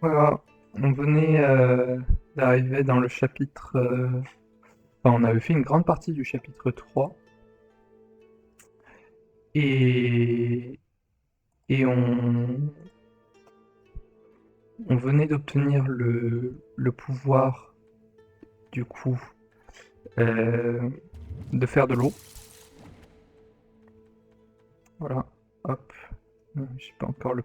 Voilà, on venait d'arriver dans le chapitre. Enfin, on avait fait une grande partie du chapitre 3 et, et on venait d'obtenir le pouvoir, du coup, euh, de faire de l'eau. Voilà, hop. Je sais pas encore le.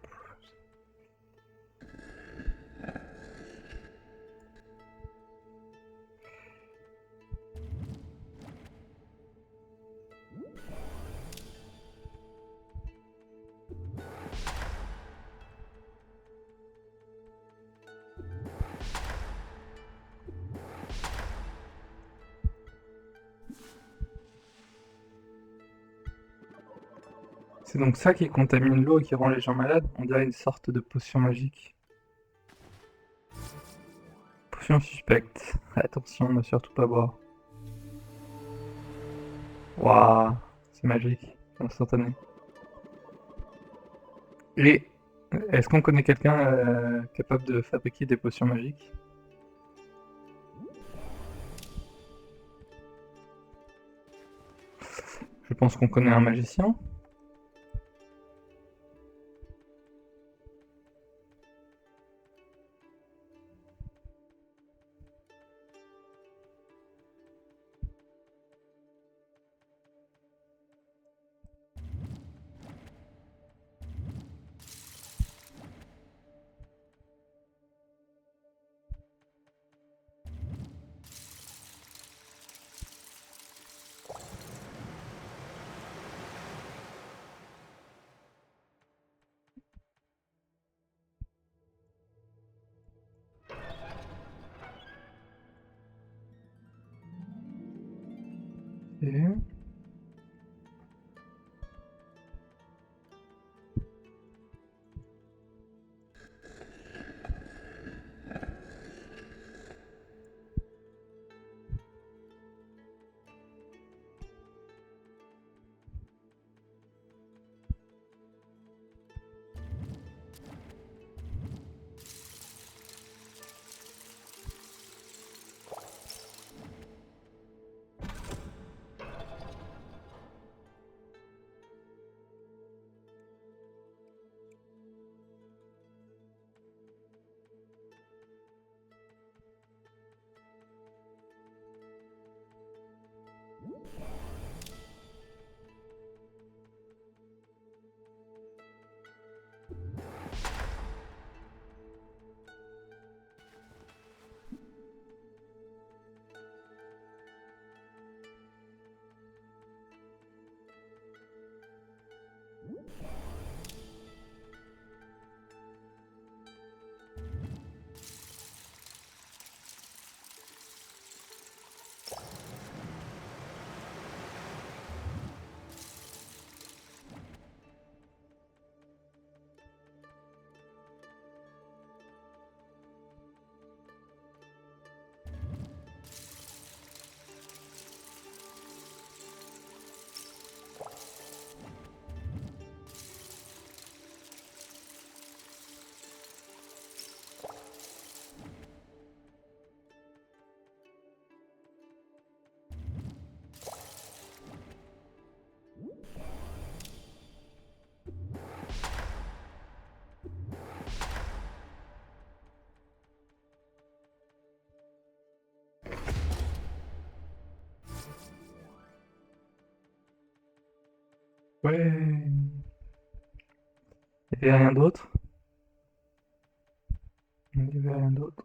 C'est donc ça qui contamine l'eau et qui rend les gens malades. On dirait une sorte de potion magique. Potion suspecte. Attention, ne surtout pas boire. Waouh, c'est magique, instantané. Et est-ce qu'on connaît quelqu'un capable de fabriquer des potions magiques? Je pense qu'on connaît un magicien. Et... Ouais. Il n'y avait rien d'autre? Il n'y avait rien d'autre?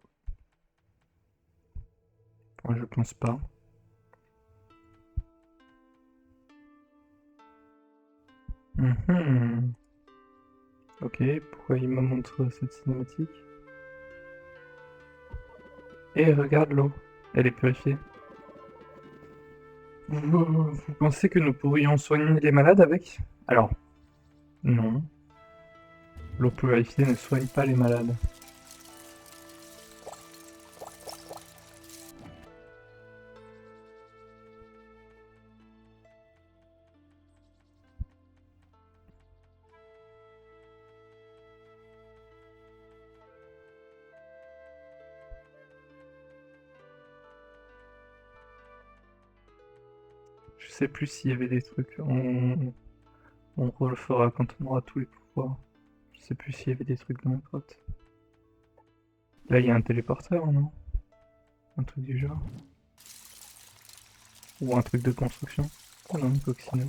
Moi, je pense pas. Mhm. Ok, pourquoi il me montre cette cinématique? Et regarde l'eau, elle est purifiée. Vous pensez que nous pourrions soigner les malades avec? Alors, non. L'eau purifiée ne soigne pas les malades. sais plus s'il y avait des trucs. On le fera quand on aura tous les pouvoirs. Je sais plus s'il y avait des trucs dans la grotte. Là, il y a un téléporteur, non? Un truc du genre. Ou un truc de construction. Ah non, une coccinelle.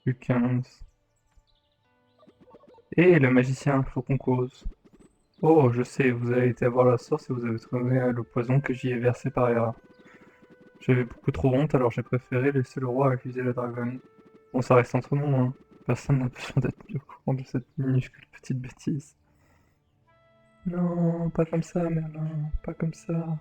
Plus 15. Et le magicien, faut qu'on cause. Oh, je sais, vous avez été voir la source et vous avez trouvé le poison que j'y ai versé par erreur. J'avais beaucoup trop honte, alors j'ai préféré laisser le roi accuser la dragonne. Bon, ça reste entre nous, hein. Personne n'a besoin d'être mis au courant de cette minuscule petite bêtise. Non, pas comme ça, Merlin, pas comme ça.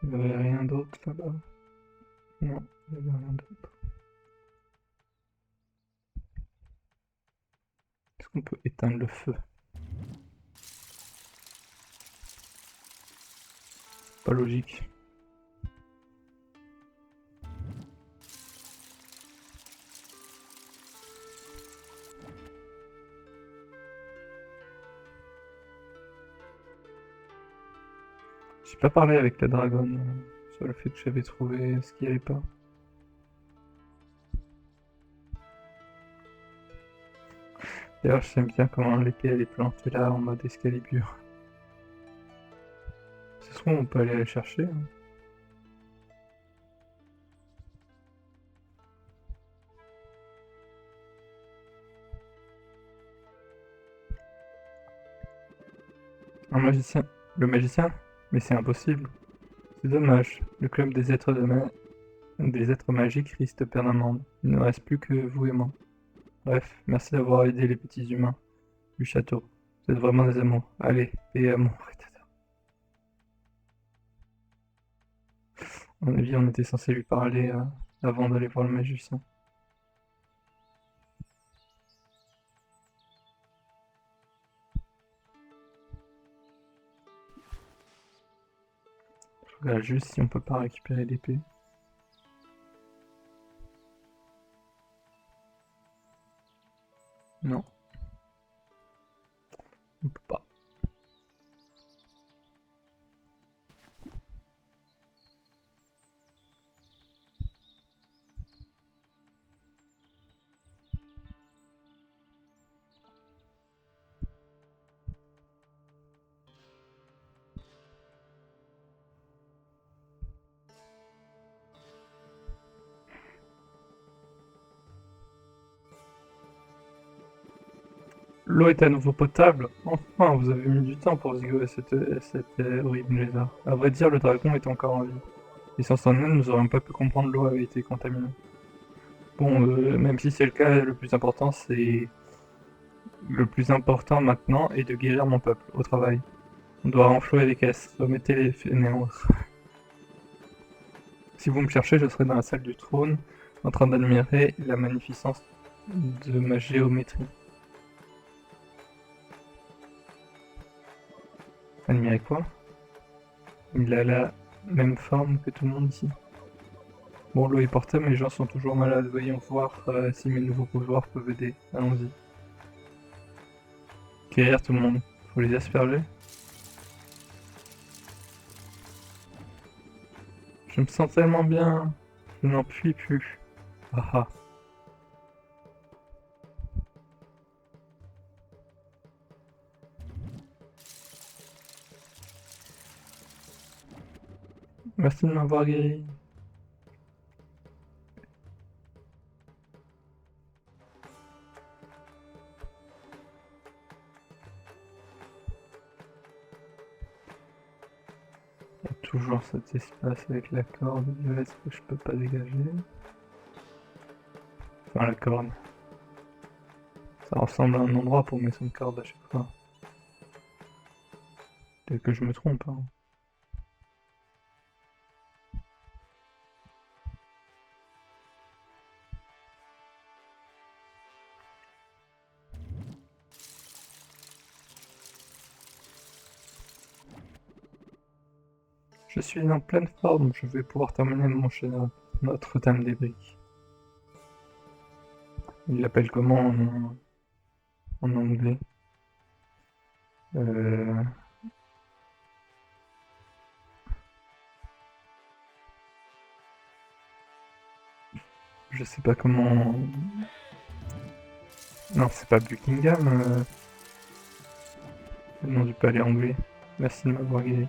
Il n'y avait rien d'autre là-bas. Non, il n'y avait rien d'autre. Est-ce qu'on peut éteindre le feu? Pas logique. J'ai pas parlé avec la dragonne sur le fait que j'avais trouvé ce qu'il n'y avait pas. D'ailleurs, j'aime bien comment l'épée elle est plantée là en mode Excalibur. Ce soir, on peut aller la chercher, hein. Un magicien. Le magicien? Mais c'est impossible. C'est dommage. Le club des êtres magiques risque de perdre un membre. Il ne reste plus que vous et moi. Bref, merci d'avoir aidé les petits humains du château. Vous êtes vraiment des amours. Allez, paix et amour. À mon avis, on était censé lui parler avant d'aller voir le magicien. Je regarde juste si on peut pas récupérer l'épée. Non, on peut pas. L'eau est à nouveau potable. Enfin, vous avez mis du temps pour zigouer cette horrible lézard. À vrai dire, le dragon est encore en vie. Et sans son aide, nous aurions pas pu comprendre l'eau avait été contaminée. Bon, même si c'est le cas, le plus important maintenant est de guérir mon peuple, au travail. On doit renflouer les caisses, remettez les fainéants. Si vous me cherchez, je serai dans la salle du trône, en train d'admirer la magnificence de ma géométrie. Admirer quoi? Il a la même forme que tout le monde ici. Bon, l'eau est portable, mais les gens sont toujours malades. Voyons voir si mes nouveaux pouvoirs peuvent aider. Allons-y. Guérir tout le monde. Faut les asperger. Je me sens tellement bien. Je n'en puis plus. Ah ah. Merci de m'avoir guéri. Il y a toujours cet espace avec la corde violette que je peux pas dégager. Enfin, la corde. Ça ressemble à un endroit pour mettre une corde à chaque fois. Peut-être que je me trompe, hein. Je suis en pleine forme, je vais pouvoir terminer mon chef-d'œuvre, Notre-Dame des Briques. Il l'appelle comment en anglais? Euh... Je sais pas comment... Non, c'est pas Buckingham, le nom du palais anglais. Merci de m'avoir guidé.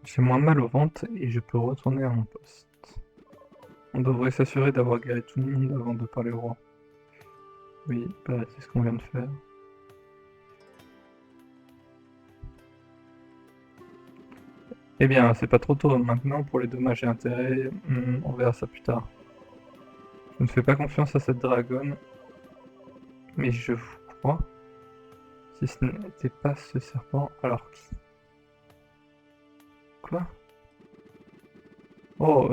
J'ai moins mal au ventre et je peux retourner à mon poste. On devrait s'assurer d'avoir guéri tout le monde avant de parler au roi. Oui, bah, c'est ce qu'on vient de faire. Eh bien, c'est pas trop tôt maintenant pour les dommages et intérêts. On verra ça plus tard. Je ne fais pas confiance à cette dragonne, mais je vous crois. Si ce n'était pas ce serpent, alors qui? Quoi? Oh,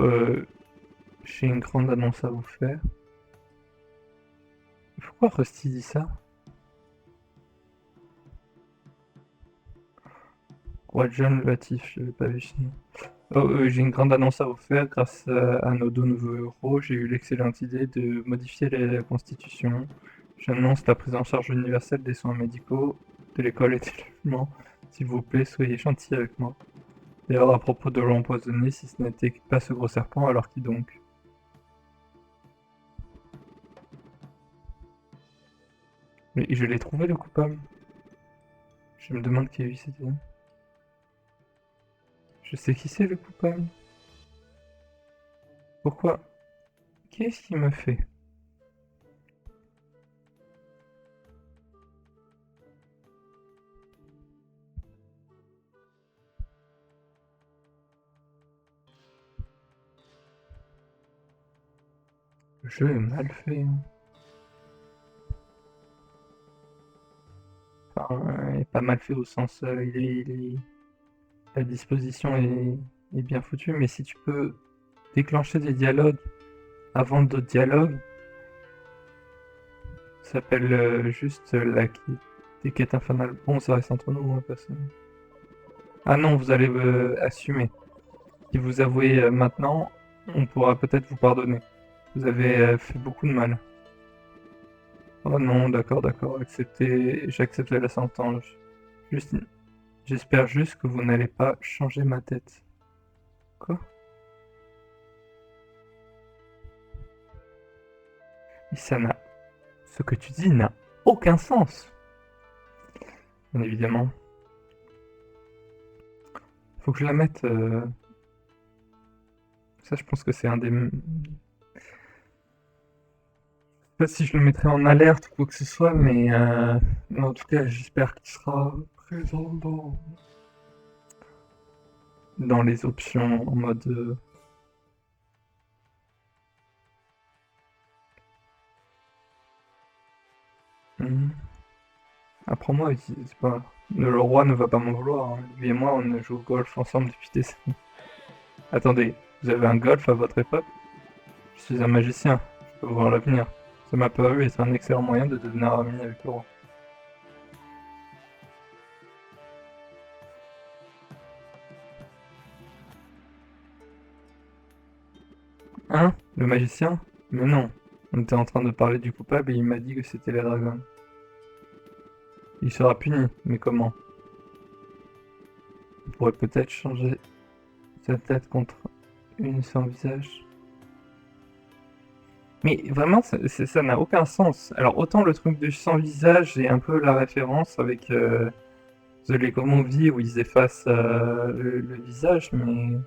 j'ai une grande annonce à vous faire. Pourquoi Rusty dit ça? Roi John Latif, je l'ai pas vu sinon. Oh, j'ai une grande annonce à vous faire. Grâce à nos deux nouveaux héros, j'ai eu l'excellente idée de modifier la Constitution. J'annonce la prise en charge universelle des soins médicaux de l'école et des logements. S'il vous plaît, soyez gentils avec moi. D'ailleurs, à propos de l'empoisonner, si ce n'était pas ce gros serpent, alors qui donc? Mais je l'ai trouvé le coupable. Je me demande qui c'était. Je sais qui c'est le coupable. Pourquoi? Qu'est-ce qu'il me fait? Le jeu est mal fait, hein. Enfin, il est pas mal fait au sens, la disposition est bien foutue, mais si tu peux déclencher des dialogues avant d'autres dialogues, ça s'appelle juste des quêtes infernales. Bon, ça reste entre nous, hein, personne. Ah non, vous allez assumer. Si vous avouez maintenant, on pourra peut-être vous pardonner. Vous avez fait beaucoup de mal. Oh non, d'accord, d'accord, acceptez, j'accepte la sentence. Juste, j'espère juste que vous n'allez pas changer ma tête. Quoi? Mais ça n'a... Ce que tu dis n'a aucun sens. Bien évidemment. Faut que je la mette... Ça, je pense que c'est un des... Je sais pas si je le mettrai en alerte ou quoi que ce soit, mais en tout cas, j'espère qu'il sera présent dans les options en mode... Apprends-moi, c'est pas... Le roi ne va pas m'en vouloir, hein. Lui et moi, on joue au golf ensemble depuis des années. Attendez, vous avez un golf à votre époque? Je suis un magicien, je peux voir l'avenir. Ça m'a paru être un excellent moyen de devenir ami avec le roi. Hein? Le magicien? Mais non. On était en train de parler du coupable et il m'a dit que c'était la dragonne. Il sera puni, mais comment? On pourrait peut-être changer sa tête contre une sans visage. Mais vraiment, ça n'a aucun sens. Alors autant le truc de sans visage et un peu la référence avec The Lego Movie où ils effacent le visage, mais...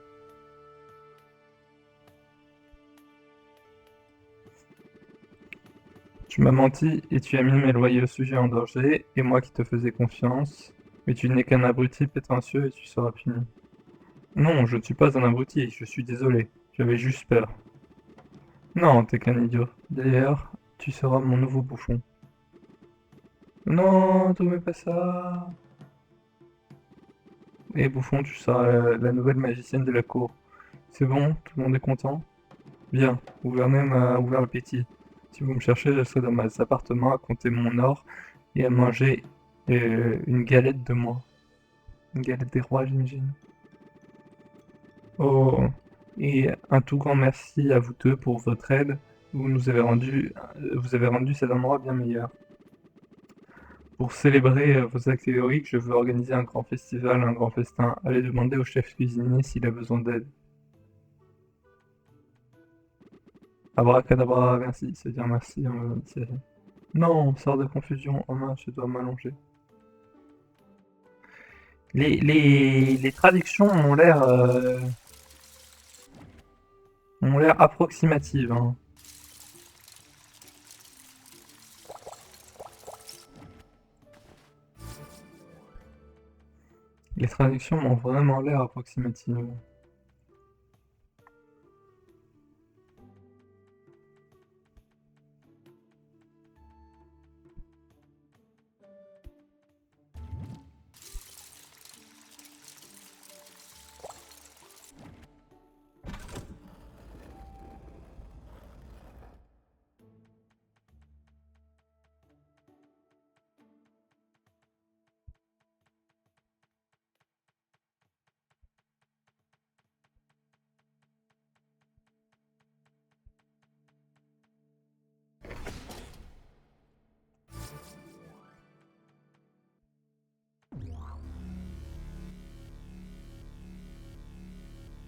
Tu m'as menti et tu as mis mes loyaux sujets en danger, et moi qui te faisais confiance. Mais tu n'es qu'un abruti prétentieux et tu seras puni. Non, je ne suis pas un abruti, je suis désolé. J'avais juste peur. Non, t'es qu'un idiot. D'ailleurs, tu seras mon nouveau bouffon. Non, ne mets pas ça. Et bouffon, tu seras la nouvelle magicienne de la cour. C'est bon, tout le monde est content? Bien, Gouverner m'a ouvert l'appétit. Si vous me cherchez, je serai dans mes appartements à compter mon or et à manger une galette de moi. Une galette des rois, j'imagine. Oh, et un tout grand merci à vous deux pour votre aide. Vous avez rendu cet endroit bien meilleur. Pour célébrer vos actes héroïques, je veux organiser un grand festival, un grand festin. Allez demander au chef cuisinier s'il a besoin d'aide. Abracadabra, merci, c'est dire merci en série. Non, sort de confusion, oh mince, je dois m'allonger. Les traductions ont l'air approximatives, hein. Les traductions ont vraiment l'air approximatives.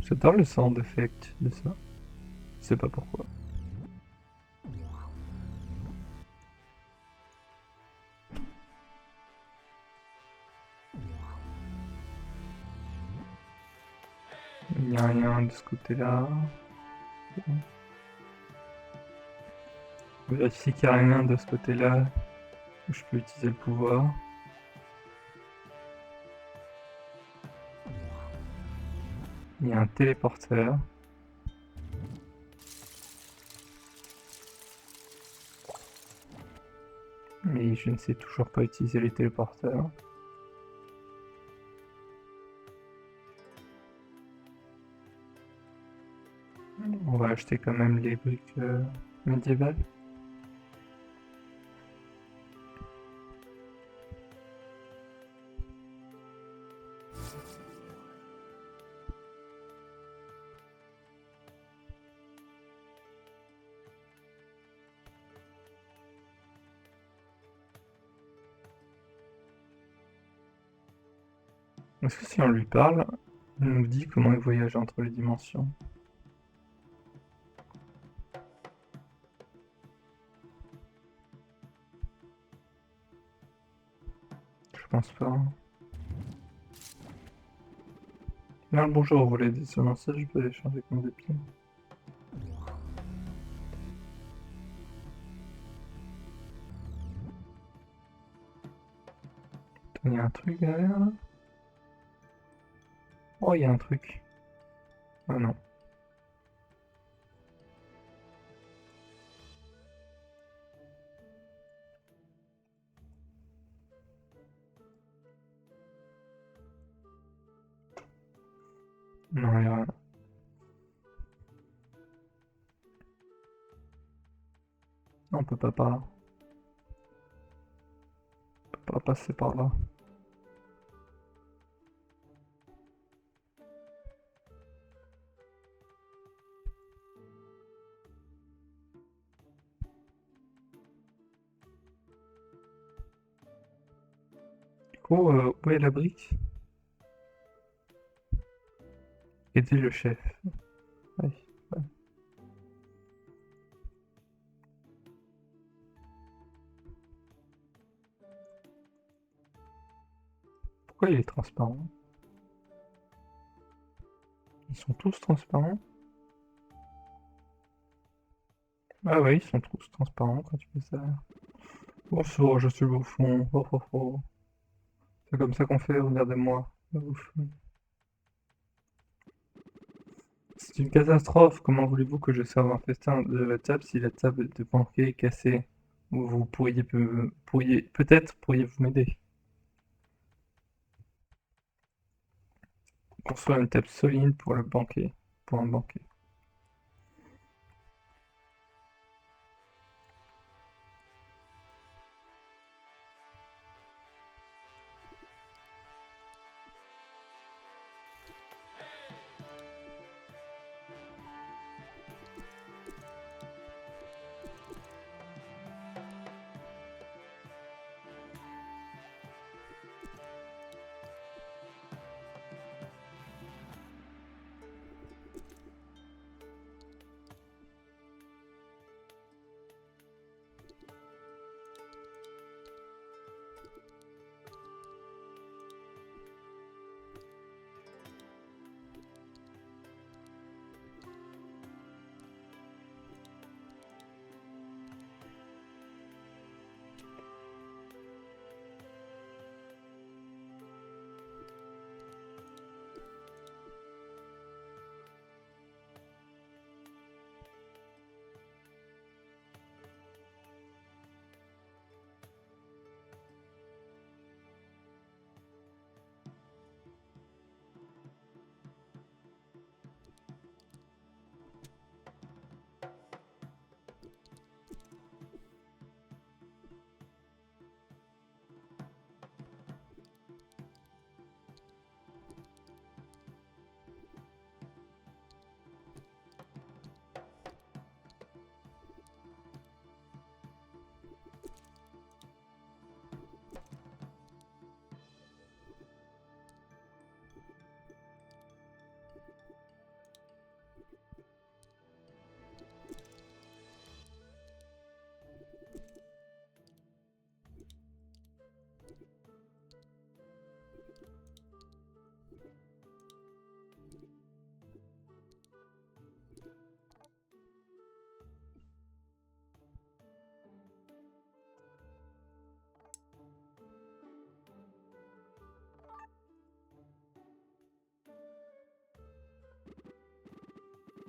J'adore le sound effect de ça. Je sais pas pourquoi. Il n'y a rien de ce côté-là. Je vérifie qu'il n'y a rien de ce côté-là où je peux utiliser le pouvoir. Il y a un téléporteur. Mais je ne sais toujours pas utiliser les téléporteurs. On va acheter quand même les briques médiévales. Est-ce que si on lui parle, il nous dit comment il voyage entre les dimensions? Je pense pas. Bien le bonjour, vous voulez des semences? Je peux les changer comme des pieds. Il y a un truc derrière là? Oh, il y a un truc. Ah non. Non, il y a rien. Non, on peut pas passer par là. Du coup, où est la brique? Aider le chef. Ouais, ouais. Pourquoi il est transparent? Ils sont tous transparents? Ah oui, ils sont tous transparents quand tu fais ça. Bonsoir, je suis le bouffon. Oh, oh, oh. C'est comme ça qu'on fait, regardez-moi. Le bouffon. C'est une catastrophe. Comment voulez-vous que je serve un festin de la table si la table de banquet est cassée? Vous peut-être pourriez-vous m'aider. Construire une table solide pour le banquet. Pour un banquet.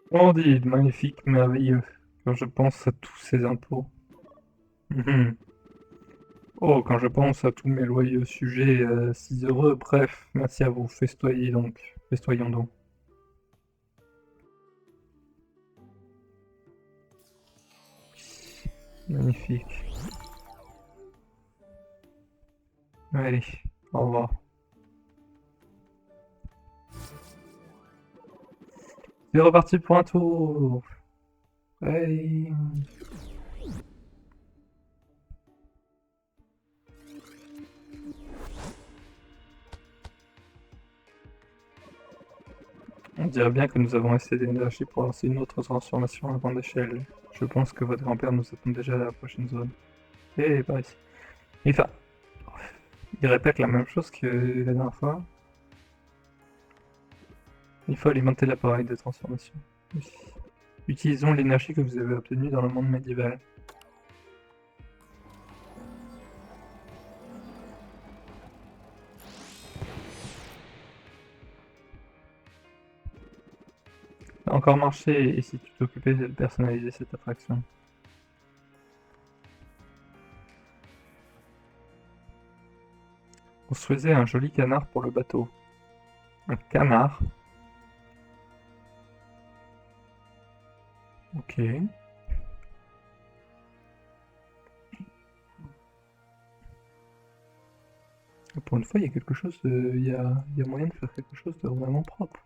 Splendide, magnifique, merveilleux. Quand je pense à tous ces impôts. Mhm. Oh, quand je pense à tous mes loyaux sujets, si heureux, bref, merci à vous, festoyez donc, festoyons donc. Magnifique. Allez, au revoir. C'est reparti pour un tour. Allez. On dirait bien que nous avons assez d'énergie pour lancer une autre transformation à grande échelle. Je pense que votre grand-père nous attend déjà à la prochaine zone. Eh, par ici. Enfin, il répète la même chose que la dernière fois. Il faut alimenter l'appareil de transformation. Oui. Utilisons l'énergie que vous avez obtenue dans le monde médiéval. Ça a encore marché, et si tu t'occupais de personnaliser cette attraction? Construisez un joli canard pour le bateau. Un canard? Ok. Pour une fois, il y a quelque chose de... il y a moyen de faire quelque chose de vraiment propre.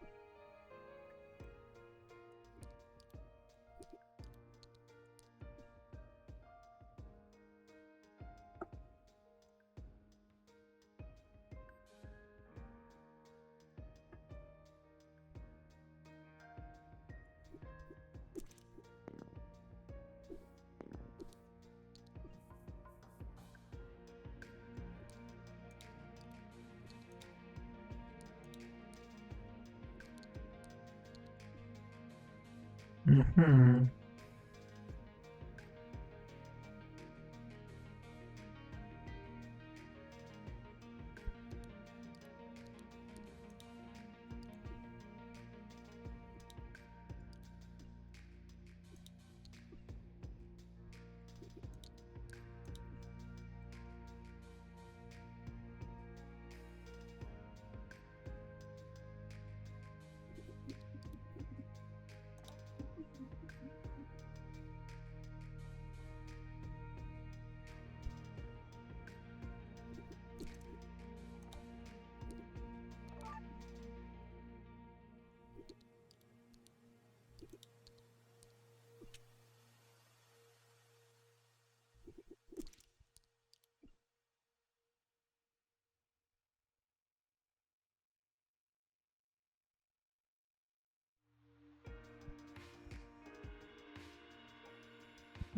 Mhm.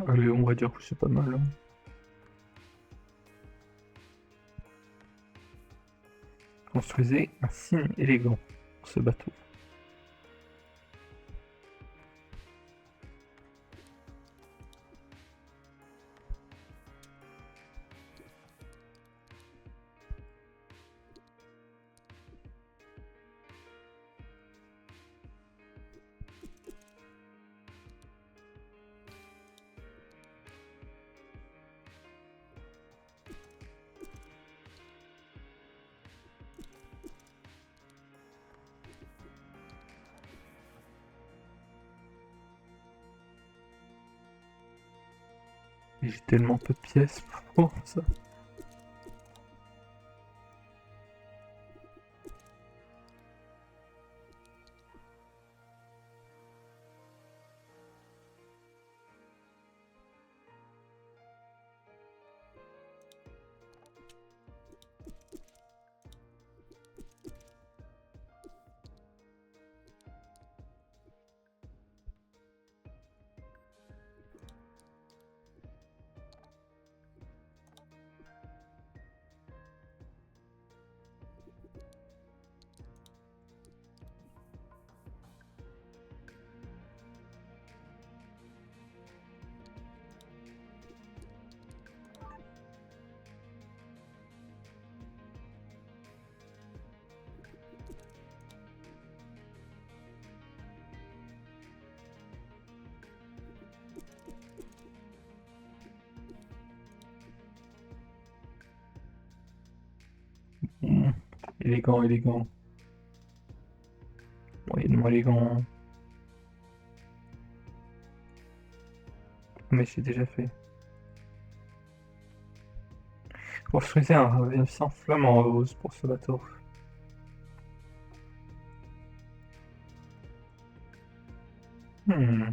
Allez, on va dire que c'est pas mal. Construisez un signe élégant pour ce bateau. Et j'ai tellement peu de pièces pour ça. Élégant, élégant. Moyennement élégant. Mais j'ai déjà fait. Construisez un ravissant flamant rose pour ce bateau. Hmm.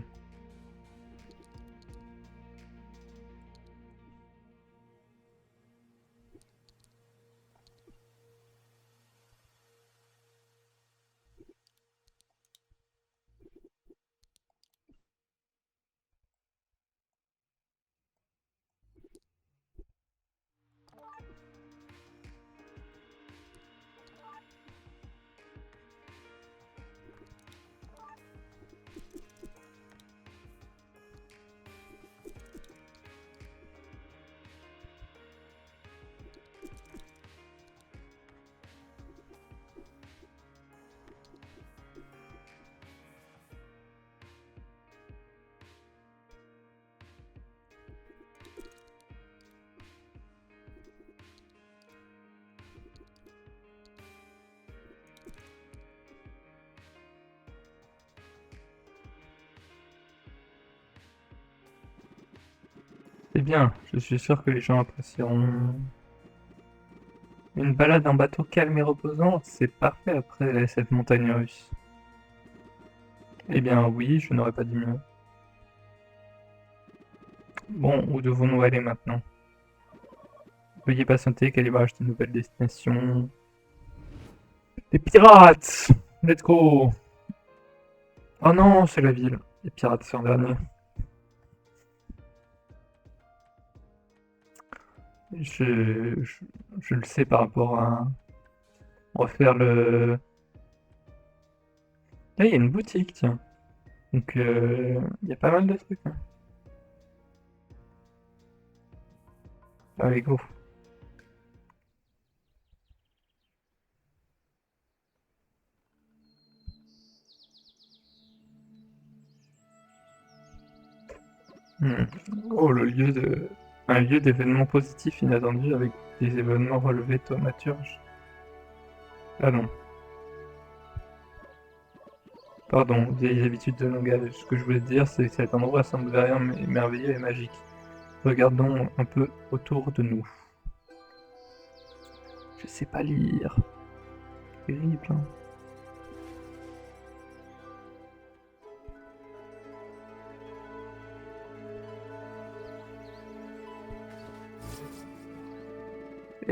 C'est bien, je suis sûr que les gens apprécieront. Une balade en bateau calme et reposant, c'est parfait après cette montagne russe. Eh bien oui, je n'aurais pas dit mieux. Bon, où devons-nous aller maintenant? Veuillez patienter, calibrage de nouvelles destinations. Les pirates! Let's go! Oh non, c'est la ville. Les pirates, c'est en dernier. Je le sais par rapport à refaire le... Là, il y a une boutique, tiens. Donc, il y a pas mal de trucs. Hein. Allez, go. Hmm. Oh, le lieu de... Un lieu d'événements positifs inattendus avec des événements relevés thaumaturges. Ah non. Pardon, vieilles habitudes de langage. Ce que je voulais dire, c'est que cet endroit semble vraiment merveilleux et magique. Regardons un peu autour de nous. Je sais pas lire. Terrible, hein.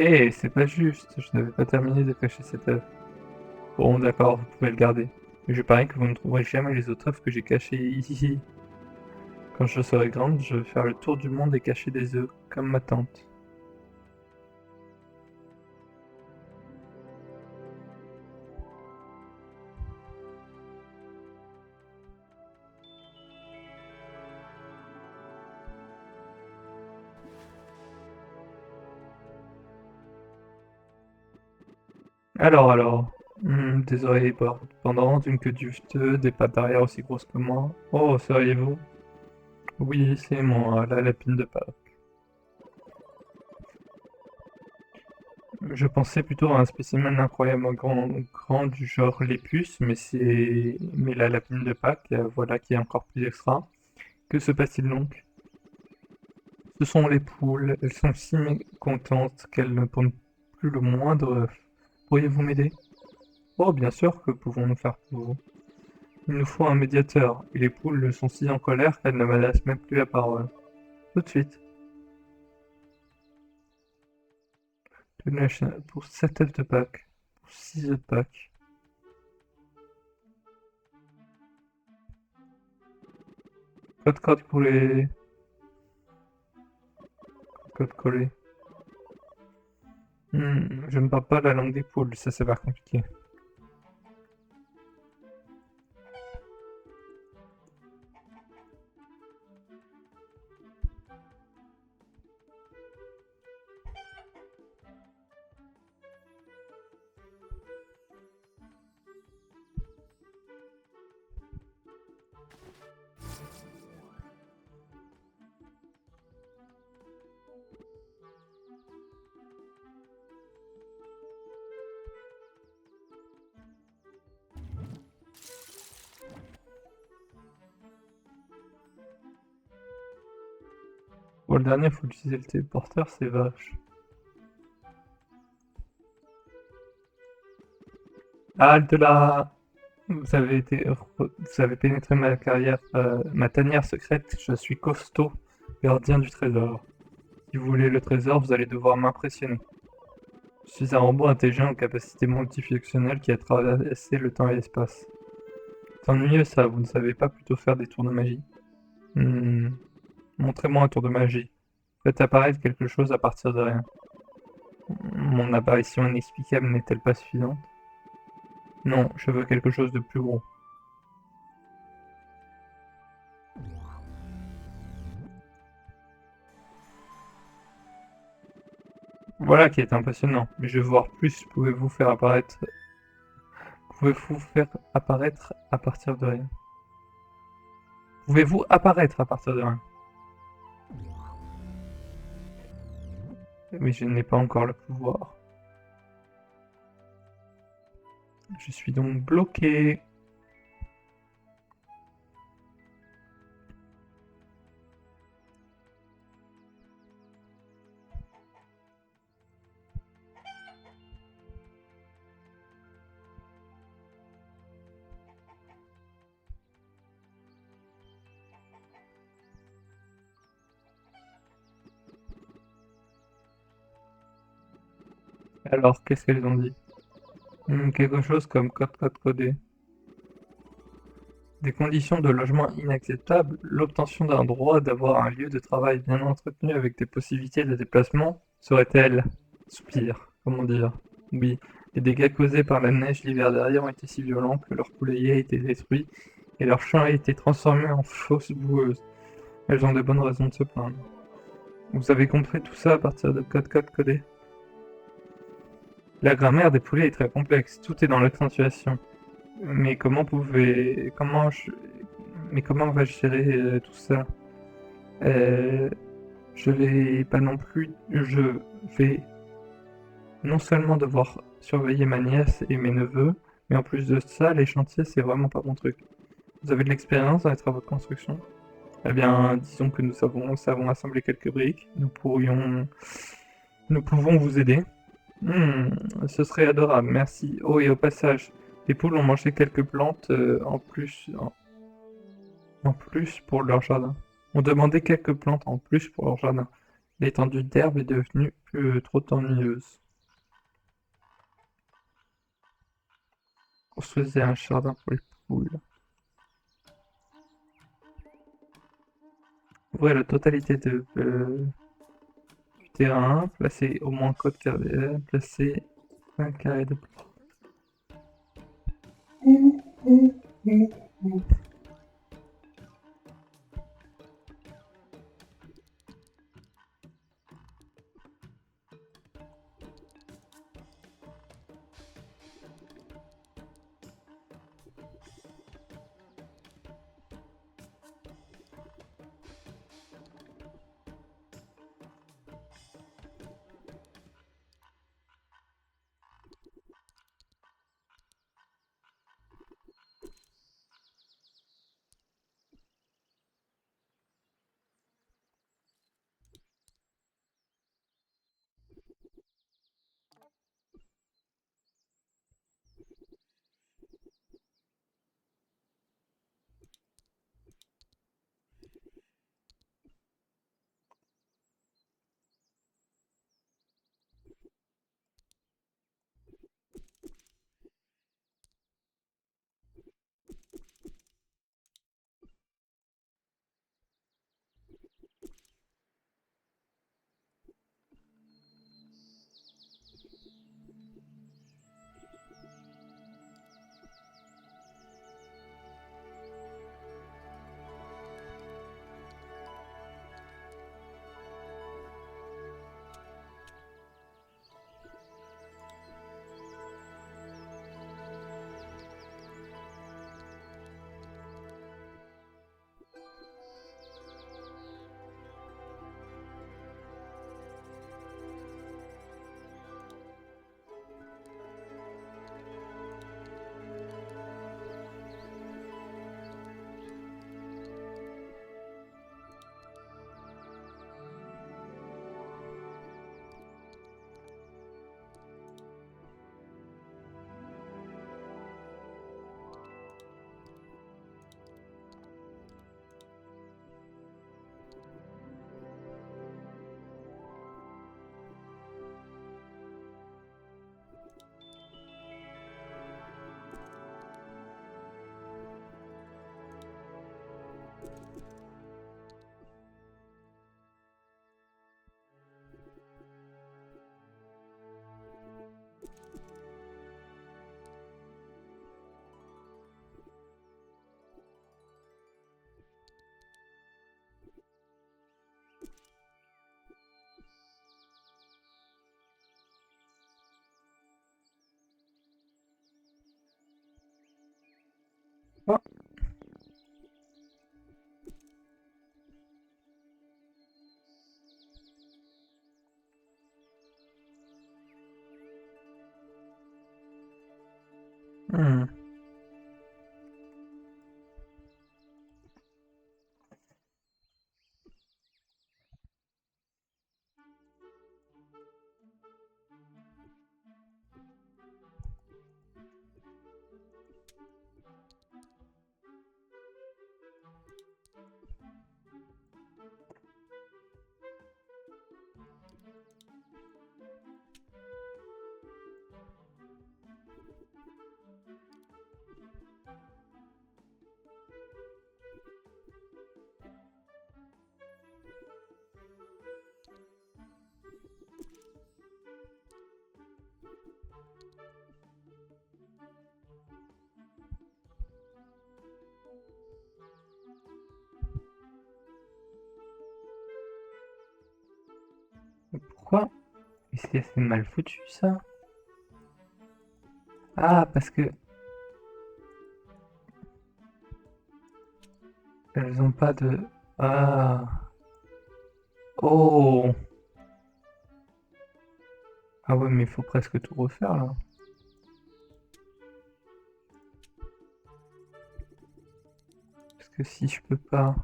Eh, c'est pas juste, je n'avais pas terminé de cacher cette œuvre. Bon, d'accord, vous pouvez le garder. Mais je parie que vous ne trouverez jamais les autres œuvres que j'ai cachées ici. Quand je serai grande, je vais faire le tour du monde et cacher des œufs, comme ma tante. Alors, des oreilles pendantes, une queue duveteuse, des pattes arrière aussi grosses que moi. Oh, seriez-vous? Oui, c'est moi, la lapine de Pâques. Je pensais plutôt à un spécimen incroyablement grand du genre les puces, mais la lapine de Pâques, voilà qui est encore plus extra. Que se passe-t-il donc? Ce sont les poules, elles sont si mécontentes qu'elles ne pondent plus le moindre œuf. Pourriez-vous m'aider? Oh, bien sûr que pouvons-nous faire pour vous. Il nous faut un médiateur, et les poules sont si en colère qu'elles ne menacent même plus la parole. Tout de suite. Pour 7 œufs de Pâques, pour 6 œufs de Pâques. Code pour les... Code collé. Je ne parle pas la langue des poules, ça c'est pas compliqué. Pour le dernier, il faut utiliser le téléporteur, c'est vache. Halte là! Vous avez pénétré ma carrière, ma tanière secrète, je suis costaud, gardien du trésor. Si vous voulez le trésor, vous allez devoir m'impressionner. Je suis un robot intelligent aux capacités multifonctionnelles qui a traversé le temps et l'espace. C'est ennuyeux ça, vous ne savez pas plutôt faire des tours de magie? Hmm, montrez-moi un tour de magie. Faites apparaître quelque chose à partir de rien. Mon apparition inexplicable n'est-elle pas suffisante? Non, je veux quelque chose de plus gros. Voilà qui est impressionnant, mais je veux voir plus. Pouvez-vous faire apparaître à partir de rien? Pouvez-vous apparaître à partir de rien? Mais je n'ai pas encore le pouvoir. Je suis donc bloqué. Alors, qu'est-ce qu'elles ont dit? Quelque chose comme code codé. Des conditions de logement inacceptables, l'obtention d'un droit d'avoir un lieu de travail bien entretenu avec des possibilités de déplacement serait-elle? Soupir, comment dire? Oui, les dégâts causés par la neige l'hiver dernier ont été si violents que leur poulailler a été détruit et leur champ a été transformé en fosse boueuse. Elles ont de bonnes raisons de se plaindre. Vous avez compris tout ça à partir de code codé? La grammaire des poulets est très complexe, tout est dans l'accentuation. Mais comment va-je gérer tout ça? Euh, je vais pas non plus, je vais non seulement devoir surveiller ma nièce et mes neveux, mais en plus de ça, les chantiers, c'est vraiment pas mon truc. Vous avez de l'expérience dans les travaux de construction? Eh bien, disons que savons assembler quelques briques. Nous pouvons vous aider. Hmm, ce serait adorable, merci. Oh, et au passage, les poules ont mangé quelques plantes en plus pour leur jardin. On demandait quelques plantes en plus pour leur jardin. L'étendue d'herbe est devenue trop ennuyeuse. Construisez un jardin pour les poules. Couvrez la totalité du terrain, placez au moins code carré, placez un carré de plus. Oh. Hmm. Pourquoi? Mais c'est assez mal foutu ça. Ah, parce que elles ont pas de... Ah. Oh. Ah ouais, mais il faut presque tout refaire là. Parce que si je peux pas...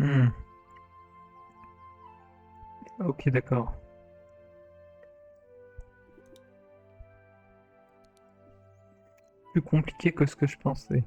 Hmm. Ok, d'accord. Plus compliqué que ce que je pensais.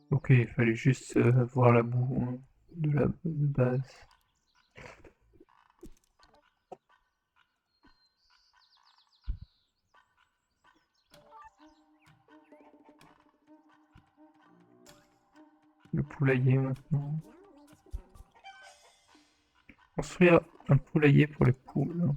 Ok, il fallait juste voir la boue hein, de la base. Le poulailler maintenant. Construire un poulailler pour les poules.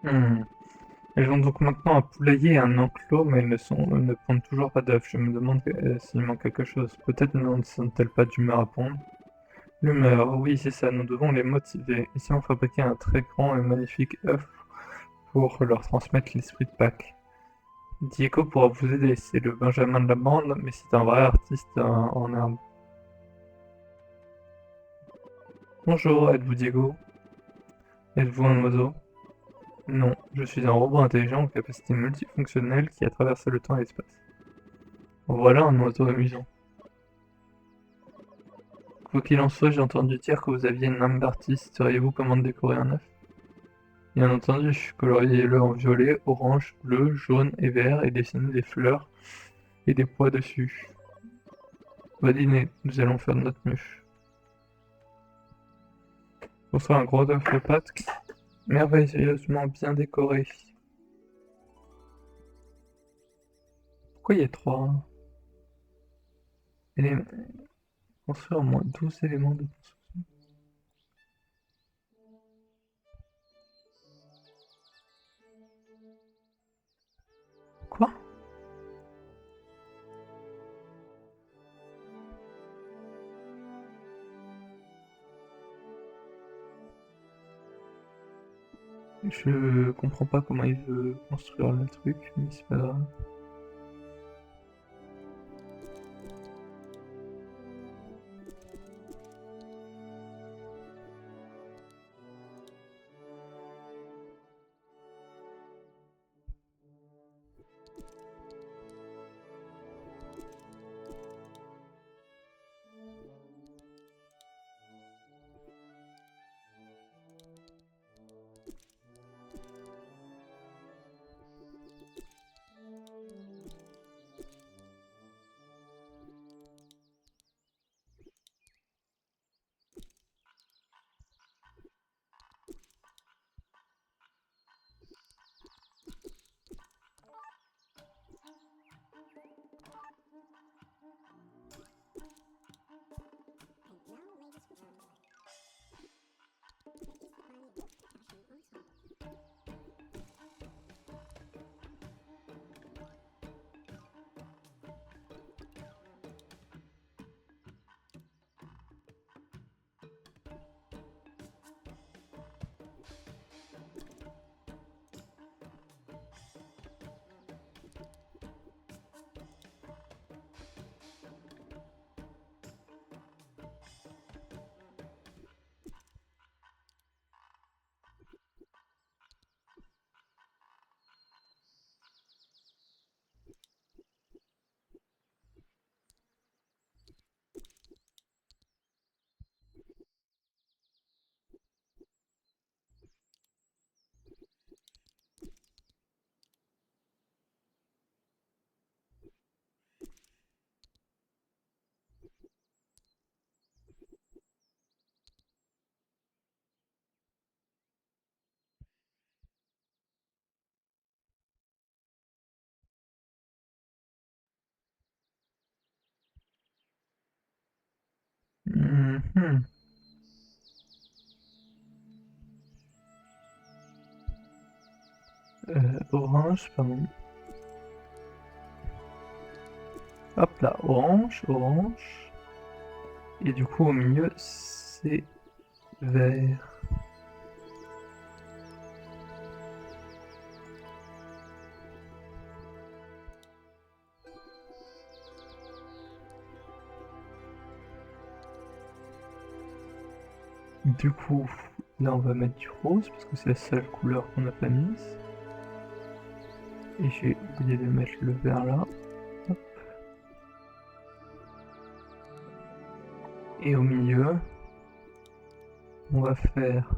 Hmm. Elles ont donc maintenant un poulailler et un enclos, mais elles ne pondent toujours pas d'œufs. Je me demande s'il manque quelque chose. Peut-être ne sont-elles pas d'humeur à pondre. L'humeur, oui, c'est ça, nous devons les motiver. Et si on fabriquait un très grand et magnifique œuf pour leur transmettre l'esprit de Pâques? Diego pourra vous aider, c'est le Benjamin de la bande, mais c'est un vrai artiste en herbe. Bonjour, êtes-vous Diego? Êtes-vous un oiseau? Non, je suis un robot intelligent aux capacités multifonctionnelles qui a traversé le temps et l'espace. Voilà un oiseau amusant. Quoi qu'il en soit, j'ai entendu dire que vous aviez une âme d'artiste. Seriez-vous comment décorer un œuf? Bien entendu, coloriez-le en violet, orange, bleu, jaune et vert et dessinez des fleurs et des pois dessus. Badinez, nous allons faire notre mieux. Construire un gros œuf de Pâques, merveilleusement bien décoré. Pourquoi il y a 3 éléments? Construire au moins 12 éléments de construction. Quoi? Je comprends pas comment il veut construire le truc, mais c'est pas grave. Mhm. Orange, pardon. Hop là, orange, orange. Et du coup, au milieu, c'est vert. Du coup, là, on va mettre du rose parce que c'est la seule couleur qu'on n'a pas mise. Et j'ai oublié de mettre le vert là. Hop. Et au milieu, on va faire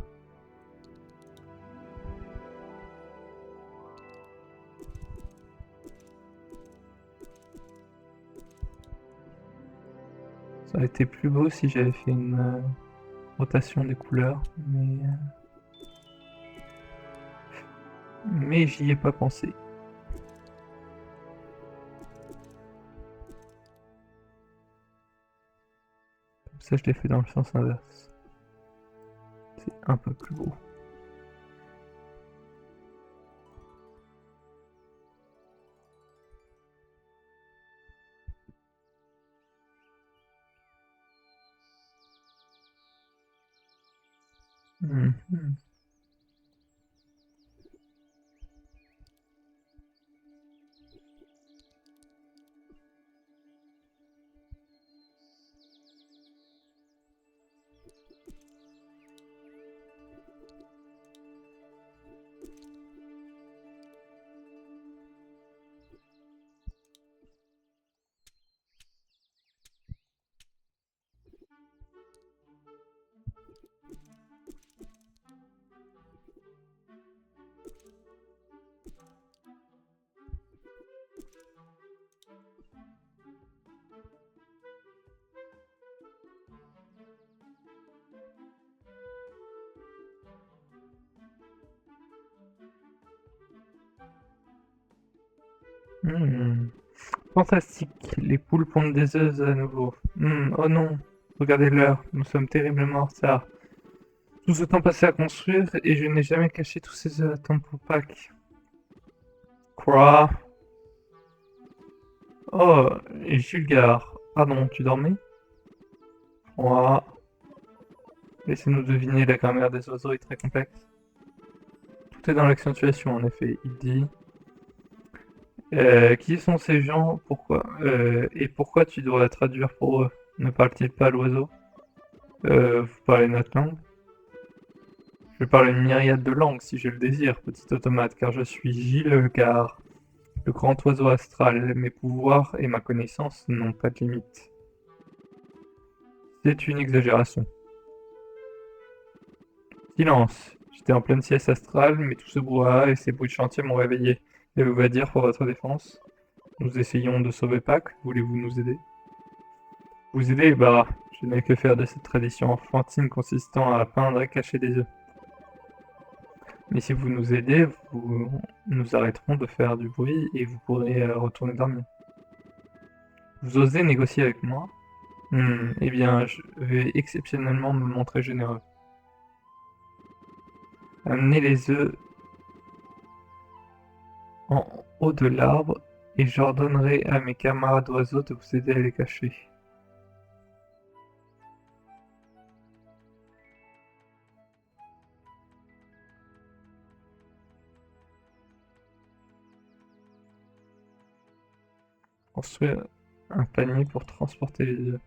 ça aurait été plus beau si j'avais fait une rotation des couleurs, mais j'y ai pas pensé. Comme ça, je l'ai fait dans le sens inverse. C'est un peu plus beau. Mhm. Hmm. Fantastique, les poules pondent des œufs à nouveau. Oh non, regardez l'heure, nous sommes terriblement en retard. Tout ce temps passé à construire et je n'ai jamais caché tous ces œufs à temps pour Pâques. Quoi? Oh, Julgar. Pardon, tu dormais? Quoi? Laissez-nous deviner, la grammaire des oiseaux est très complexe. Tout est dans l'accentuation, en effet. Il dit qui sont ces gens? Pourquoi? Et pourquoi tu dois traduire pour eux? Ne parle-t-il pas l'oiseau? Vous parlez notre langue? Je parle une myriade de langues si je le désire, petit automate, car je suis Gilgar, le grand oiseau astral. Mes pouvoirs et ma connaissance n'ont pas de limite. C'est une exagération. Silence. J'étais en pleine sieste astrale, mais tout ce brouhaha et ces bruits de chantier m'ont réveillé. Avez-vous à dire pour votre défense? Nous essayons de sauver Pâques, voulez-vous nous aider? Vous aider? Bah, je n'ai que faire de cette tradition enfantine consistant à peindre et cacher des œufs. Mais si vous nous aidez, nous arrêterons de faire du bruit et vous pourrez retourner dormir. Vous osez négocier avec moi? Eh bien, je vais exceptionnellement me montrer généreux. Amenez les œufs en haut de l'arbre et j'ordonnerai à mes camarades oiseaux de vous aider à les cacher. Construire un panier pour transporter les œufs.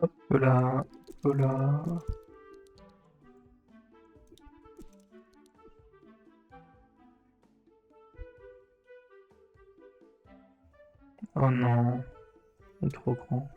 Hop là, hop là. Oh non, il est trop grand.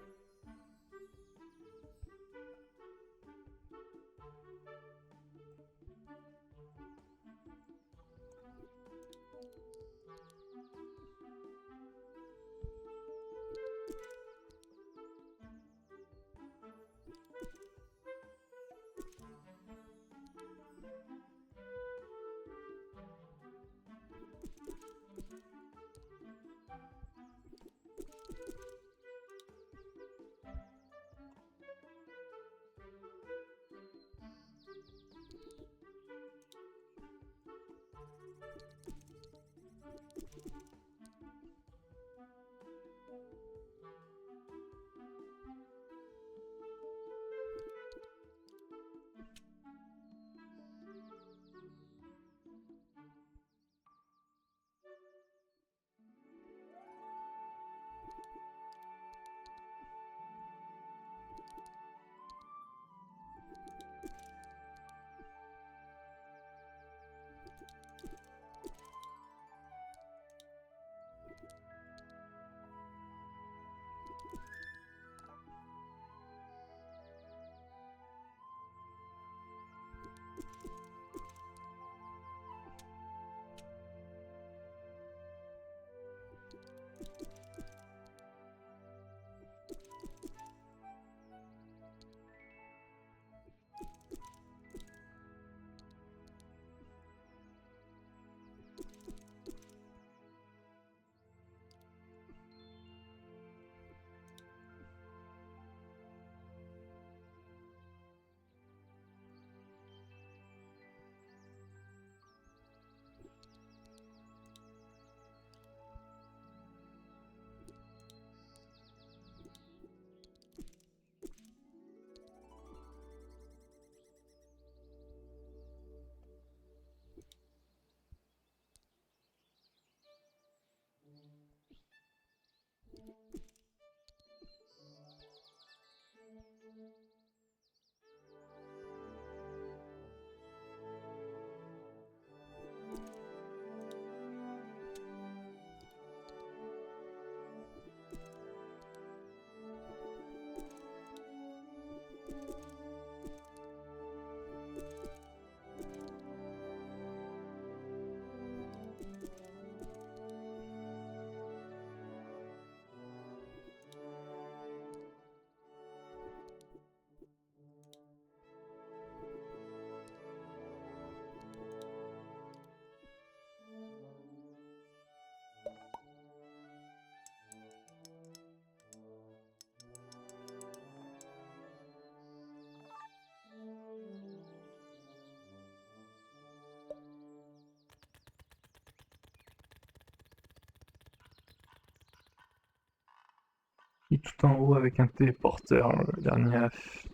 Il est tout en haut avec un téléporteur, le dernier F.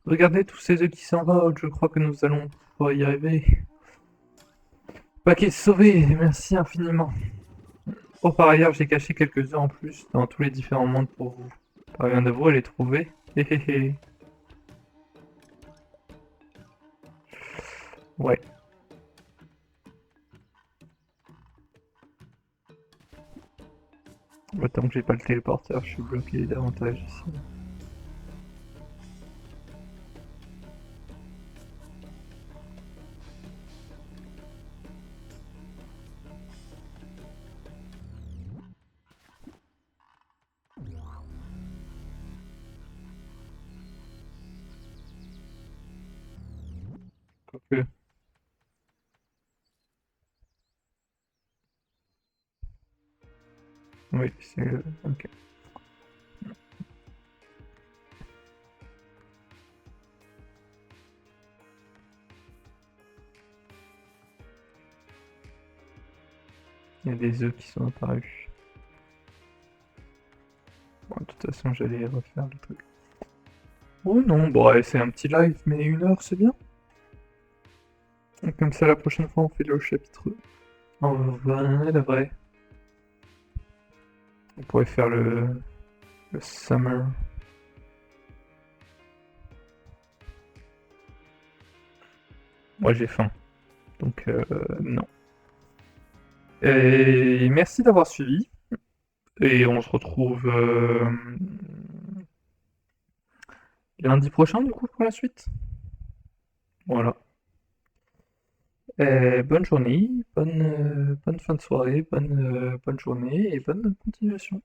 Regardez tous ces œufs qui s'envolent, je crois que nous allons pouvoir y arriver. Paquet sauvé, merci infiniment. Oh, par ailleurs, j'ai caché quelques œufs en plus dans tous les différents mondes pour vous. Parvient de vous à les trouver. Hé hé hé. Ouais. Bah, tant que j'ai pas le téléporteur, je suis bloqué davantage ici. Quoique. Oui, c'est... Ok. Il y a des œufs qui sont apparus. Bon, de toute façon, j'allais refaire le truc. Oh non, bon, ouais, c'est un petit live, mais 1 heure, c'est bien. Et comme ça, la prochaine fois, on fait le chapitre. En vrai, la vraie. On pourrait faire le summer. Moi j'ai faim, donc non. Et merci d'avoir suivi, et on se retrouve lundi prochain du coup pour la suite. Voilà. Bonne journée, bonne fin de soirée, bonne journée et bonne continuation.